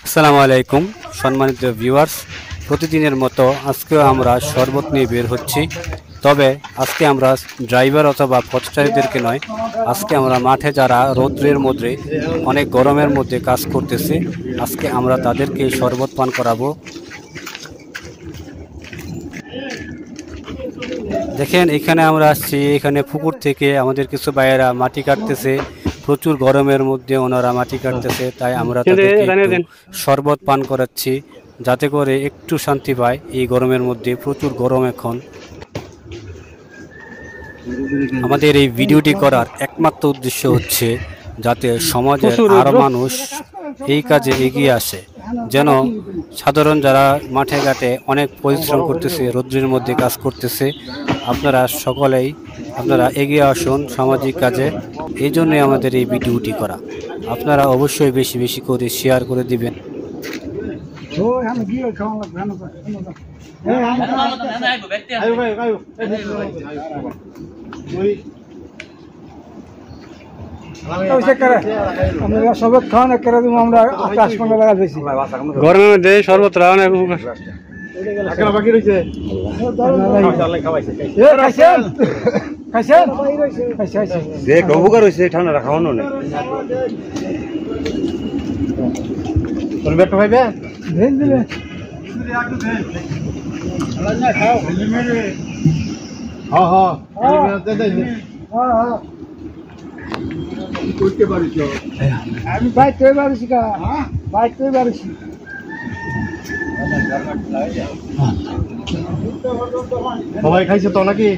আসসালামু আলাইকুম সম্মানিত ভিউয়ার্স, প্রতিদিনের মতো আজকেও আমরা শরবত নিয়ে বের হচ্ছি। তবে আজকে আমরা ড্রাইভার অথবা পথচারীদেরকে নয়, আজকে আমরা মাঠে যারা রৌদ্রের মধ্যে অনেক গরমের মধ্যে কাজ করতেছে, আজকে আমরা তাদেরকে শরবত পান করাবো। দেখেন এখানে আমরা আসছি, এখানে পুকুর থেকে আমাদের কিছু ভাইয়েরা মাটি কাটতেছে। প্রচুর গরমের মধ্যে ওনারা মাটি কাটতেছে, তাই আমরা তাদেরকে শরবত পান করাচ্ছি যাতে করে একটু শান্তি পায় এই গরমের মধ্যে। প্রচুর গরম এখন। আমাদের এই ভিডিওটি করার একমাত্র উদ্দেশ্য হচ্ছে যাতে সমাজের আরো মানুষ এই কাজে এগিয়ে আসে, যেন সাধারণ যারা মাঠে ঘাটে অনেক পরিশ্রম করতেছে, রৌদ্রের মধ্যে কাজ করতেছে, আপনারা সকলেই এগিয়ে আসুন সামাজিক কাজে। এই জন্যই আমাদের এই ভিডিওটি করা। আপনারা অবশ্যই বেশি বেশি করে শেয়ার করে দিবেন। শরবত খাওয়ানো করে দিব আমরা 10-15 টাকা বেশি গরমের মধ্যে শরবত রাওনা বাকি রয়েছে। উপকার হয়েছে, ঠান্ডা খাওয়ানো নেই। ভাইবে দিলে আমি বাইক তৈরি পারছি কা বাইক তৈরি পারছি। সবাই খাইছে তো নাকি?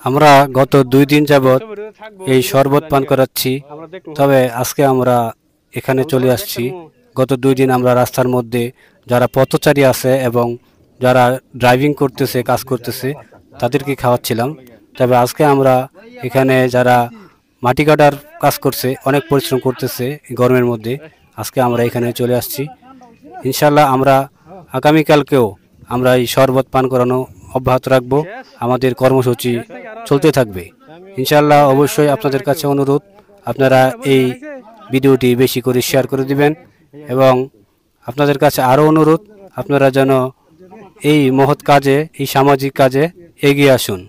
আমরা গত 2 দিন যাবত এই শরবত পান করাচ্ছি। তবে আজকে আমরা এখানে চলে আসছি। গত 2 দিন আমরা রাস্তার মধ্যে যারা পথচারী আছে এবং যারা ড্রাইভিং করতেছে, কাজ করতেছে, তাদেরকে খাওয়াচ্ছিলাম। তবে আজকে আমরা এখানে যারা মাটি কাটার কাজ করছে, অনেক পরিশ্রম করতেছে গরমের মধ্যে, আজকে আমরা এখানে চলে আসছি। ইনশাল্লাহ আমরা আগামীকালকেও আমরা এই শরবত পান করানো অব্যাহত রাখবো। আমাদের কর্মসূচি চলতে থাকবে ইনশাল্লাহ। অবশ্যই আপনাদের কাছে অনুরোধ, আপনারা এই ভিডিওটি বেশি করে শেয়ার করে দিবেন এবং আপনাদের কাছে আরও অনুরোধ, আপনারা যেন এই মহৎ কাজে, এই সামাজিক কাজে এগিয়ে আসুন।